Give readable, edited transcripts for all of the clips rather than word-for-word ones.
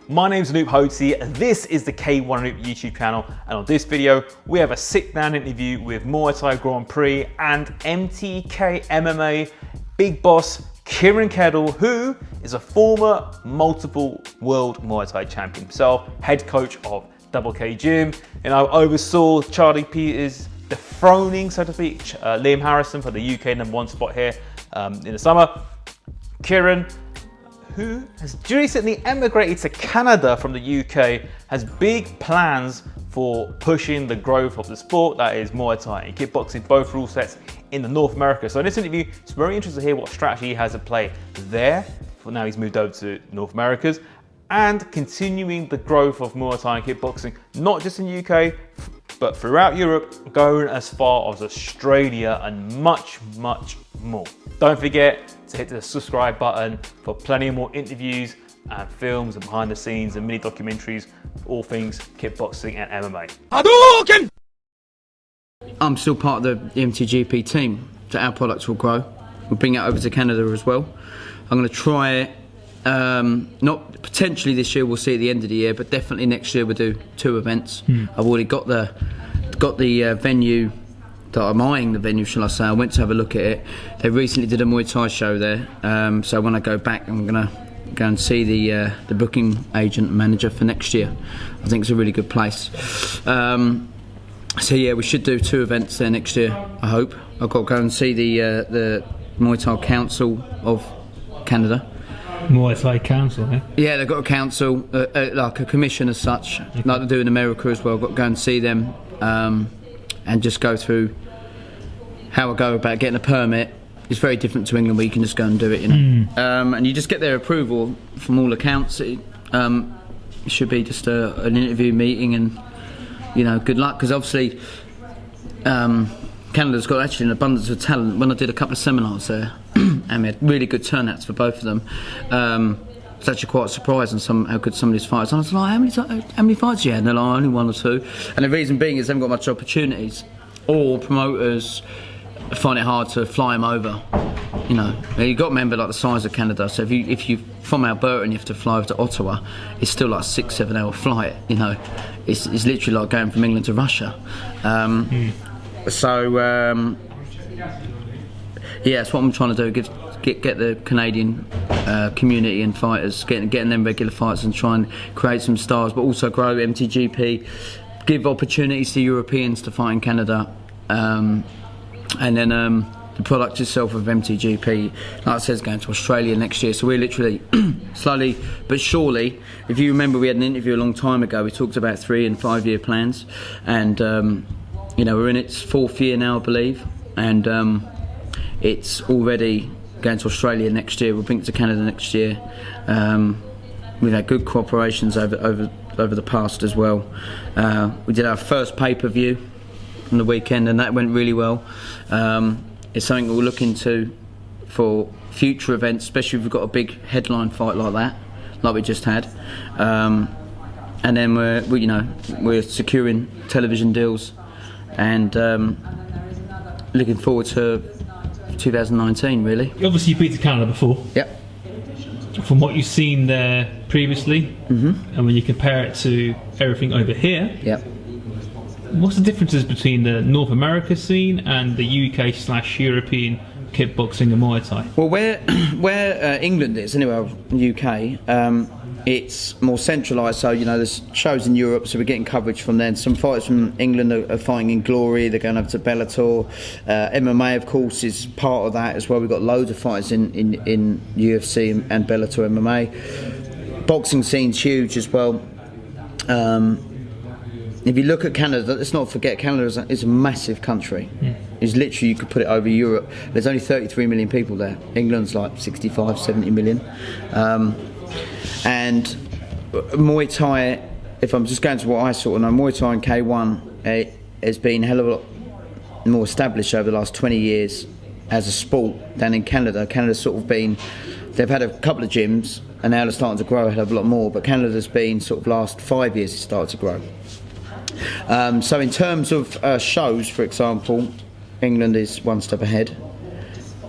My name's Anoop Hothi, this is the K1 Anoop YouTube channel, and on this video we have a sit-down interview with Muay Thai Grand Prix and MTK MMA big boss Kieran Keddle, who is a former multiple world Muay Thai champion himself, head coach of Double K Gym, and I oversaw Charlie Peters dethroning, so to speak, Liam Harrison for the UK #1 spot here in the summer. Kieran, who has recently emigrated to Canada from the UK, has big plans for pushing the growth of the sport, that is Muay Thai and Kickboxing, both rule sets in the North America. So in this interview, it's very interesting to hear what strategy he has at play there, for now he's moved over to North Americas, and continuing the growth of Muay Thai and Kickboxing, not just in the UK, but throughout Europe, going as far as Australia and much, much more. Don't forget to hit the subscribe button for plenty more interviews and films and behind the scenes and mini documentaries, all things kickboxing and MMA. Hadouken! I'm still part of the MTGP team, so our products will grow. We'll bring it over to Canada as well. I'm going to try it, not potentially this year, we'll see at the end of the year, but definitely next year we'll do 2 events. I've already got the venue. That I'm eyeing the venue, shall I say. I went to have a look at it. They recently did a Muay Thai show there, so when I go back, I'm going to go and see the booking agent and manager for next year. I think it's a really good place. So yeah, we should do 2 events there next year, I hope. I've got to go and see the Muay Thai Council of Canada. Muay Thai Council, eh? Yeah, they've got a council, like a commission as such, like they do in America as well. I've got to go and see them and just go through how I go about getting a permit. It's very different to England where you can just go and do it, you know. And you just get their approval from all accounts. It should be just an interview meeting, and you know, good luck, because obviously Canada's got actually an abundance of talent. When I did a couple of seminars there, and we had really good turnouts for both of them. It's actually quite surprising how good some of these fights. I was like, how many fights do you have? And they're like, only 1 or 2. And the reason being is they haven't got much opportunities, or promoters find it hard to fly them over. You know, you've got to remember like the size of Canada. So if you from Alberta and you have to fly over to Ottawa, it's still like a 6-7 hour flight. You know, it's literally like going from England to Russia. So yeah, that's what I'm trying to do. Get the Canadian community and fighters, getting them regular fights, and try and create some stars, but also grow MTGP, give opportunities to Europeans to fight in Canada, and then the product itself of MTGP, like I said, is going to Australia next year. So we're literally slowly but surely. If you remember, we had an interview a long time ago. We talked about 3 and 5 year plans, and you know, we're in its 4th year now, I believe, and it's already going to Australia next year. We'll bring it to Canada next year. We've had good cooperations over the past as well. We did our first pay-per-view on the weekend, and that went really well. It's something we'll look into for future events, especially if we've got a big headline fight like that, like we just had. And then we're securing television deals, and looking forward to 2019, really. Obviously, you've been to Canada before. Yep. From what you've seen there previously, and when you compare it to everything over here, yep, what's the differences between the North America scene and the UK/European kickboxing and Muay Thai? Well, where England is, anyway, UK, it's more centralised. So you know, there's shows in Europe, so we're getting coverage from them. Some fighters from England are fighting in Glory. They're going over to Bellator. MMA, of course, is part of that as well. We've got loads of fighters in UFC and Bellator MMA. Boxing scene's huge as well. If you look at Canada, let's not forget Canada is a massive country. It's literally, you could put it over Europe. There's only 33 million people there. England's like 65, 70 million. And Muay Thai, if I'm just going to what I sort of know, Muay Thai and K1 has been a hell of a lot more established over the last 20 years as a sport than in Canada. Canada's sort of been, they've had a couple of gyms, and now they're starting to grow a hell of a lot more, but Canada's been sort of last 5 years it's started to grow. So in terms of shows, for example, England is one step ahead.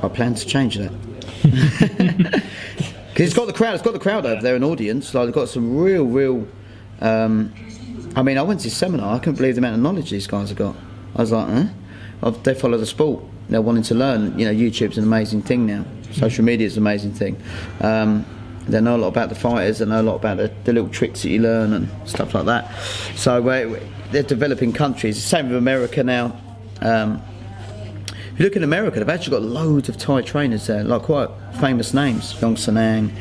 I plan to change that. Because it's got the crowd over there, an audience. Like they've got some real. I mean, I went to this seminar. I couldn't believe the amount of knowledge these guys have got. I was like, they follow the sport. They're wanting to learn. You know, YouTube's an amazing thing now. Social media is an amazing thing. They know a lot about the fighters. They know a lot about the little tricks that you learn and stuff like that. So they're developing countries. Same with America now. If you look at America, they've actually got loads of Thai trainers there, like quite famous names. Yong Sanang,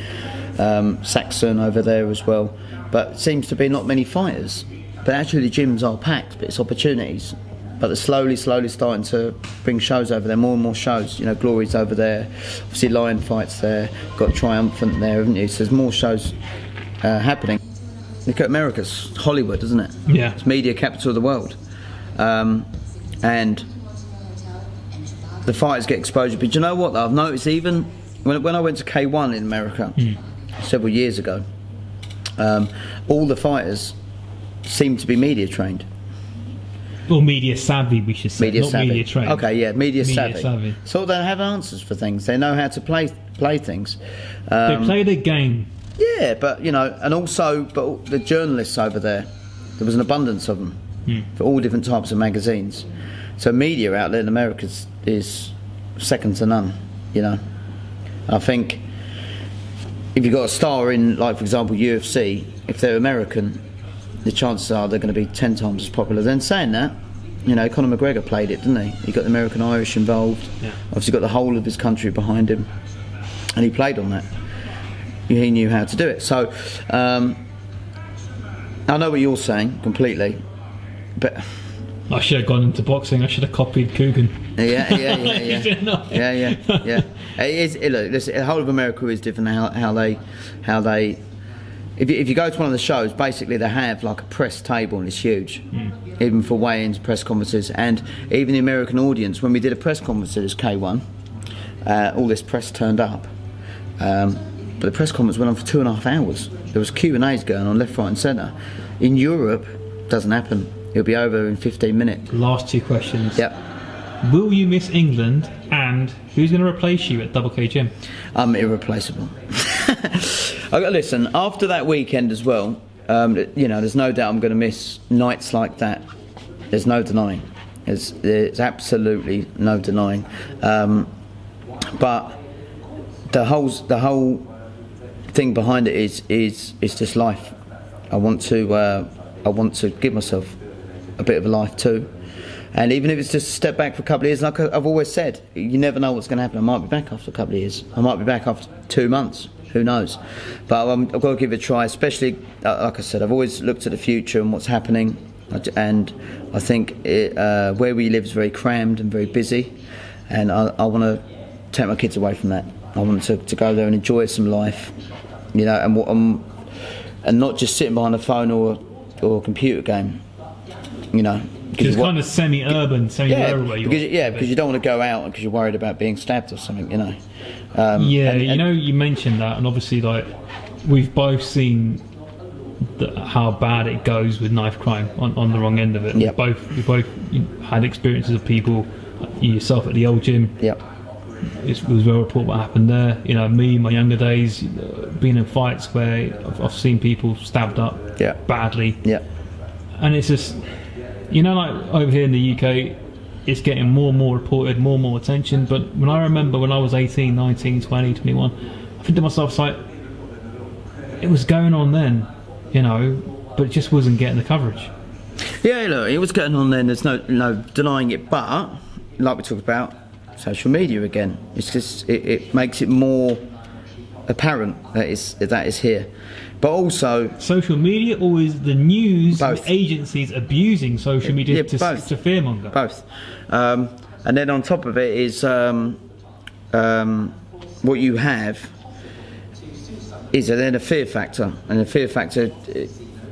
Saxon over there as well. But it seems to be not many fighters. But actually the gyms are packed, but it's opportunities. But they're slowly starting to bring shows over there, more and more shows. You know, Glory's over there, obviously Lion Fight's there, got Triumphant there, haven't you? So there's more shows happening. Look at America's Hollywood, isn't it? Yeah. It's media capital of the world. And the fighters get exposure. But do you know what, though? I've noticed even when I went to K1 in America several years ago, all the fighters seemed to be media trained. Or media savvy, we should say. Media not savvy. Media trained. Okay, yeah, media savvy. So they have answers for things. They know how to play things. They play the game. Yeah, but you know, and also, but the journalists over there was an abundance of them for all different types of magazines. So media outlet in America is second to none. You know, I think if you've got a star in, like for example, UFC, if they're American, the chances are they're going to be 10 times as popular. Then saying that, you know, Conor McGregor played it, didn't he? He got the American Irish involved. Yeah. Obviously got the whole of his country behind him, and he played on that. He knew how to do it. So I know what you're saying completely, but I should have gone into boxing. I should have copied Coogan. Yeah. It is. Look, listen, the whole of America is different. How they. If you go to one of the shows, basically they have like a press table and it's huge, even for weigh-ins, press conferences, and even the American audience. When we did a press conference at this K1, all this press turned up, but the press conference went on for 2.5 hours. There was Q&As going on left, right, and centre. In Europe, it doesn't happen. It'll be over in 15 minutes. Last two questions. Yep. Will you miss England, and who's going to replace you at Double K Gym? I'm irreplaceable. Listen, after that weekend as well, you know, there's no doubt I'm going to miss nights like that. There's no denying. There's absolutely no denying. But the whole thing behind it is just life. I want to give myself a bit of a life too. And even if it's just a step back for a couple of years, like I've always said, you never know what's going to happen. I might be back after a couple of years. I might be back after 2 months. Who knows? But I've got to give it a try, especially, like I said, I've always looked at the future and what's happening. And I think where we live is very crammed and very busy. And I want to take my kids away from that. I want them to go there and enjoy some life, you know, and not just sitting behind a phone or a computer game, you know. Because it's kind of semi-urban, semi-rural. Because you don't want to go out because you're worried about being stabbed or something, you know. You mentioned that, and obviously, like, we've both seen how bad it goes with knife crime on the wrong end of it. Yep. We both had experiences of people, yourself at the old gym. Yep. It was well reported what happened there. You know, me, my younger days, being in fights where I've seen people stabbed up badly. Yeah. And it's just, you know, like over here in the UK, it's getting more and more reported, more and more attention. But when I remember when I was 18, 19, 20, 21, I think to myself, it's like, it was going on then, you know, but it just wasn't getting the coverage. Yeah, look, it was going on then, there's no denying it. But, like we talked about, social media again, it's just, it makes it more apparent that is here. But also social media, or is the news agencies abusing social media to fearmonger? Both. And then on top of it is what you have is then a fear factor, and the fear factor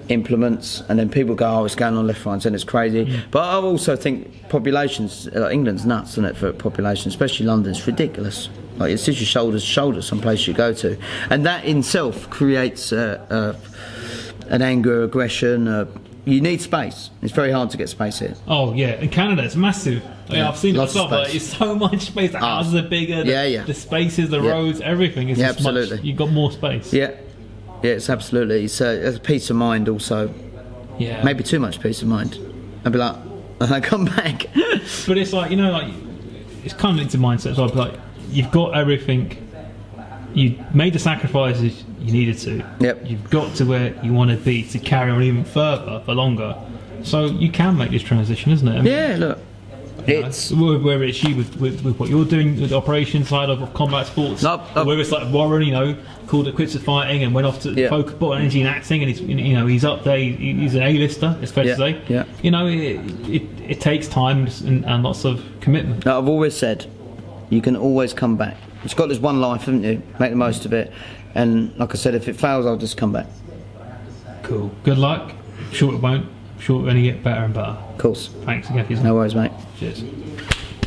implements, and then people go, oh, it's going on left, right, and it's crazy. But I also think populations, England's nuts, isn't it, for population, especially London, it's ridiculous. Like, it's just your shoulders to shoulders some place you go to, and that in itself creates an anger, aggression, you need space. It's very hard to get space here. Oh yeah, in Canada it's massive. Yeah, I've seen it lots of myself. Like, space. it's so much space. The houses are bigger. The spaces, the roads, everything is just absolutely. much. You've got more space. Yeah, it's absolutely. It's a peace of mind also. Yeah. Maybe too much peace of mind. I'd be like, I come back. But it's like, you know, like it's kind of into mindset. So I'd be like, you've got everything. You made the sacrifices you needed to. Yep. You've got to where you want to be to carry on even further for longer. So you can make this transition, isn't it? I mean, Yeah, look. It's whether it's you with what you're doing with the operation side of combat sports, or whether it's like Warren, you know, called it quits of fighting and went off to focus on energy and acting, and he's up there. He's an A-lister. It's fair to say. Yeah. You know, it takes time and lots of commitment. I've always said, you can always come back. You've got this one life, haven't you? Make the most of it. And like I said, if it fails, I'll just come back. Cool. Good luck. I'm sure it won't. I'm sure it'll only get better and better. Of course. Thanks again for your time. No worries, mate. Cheers.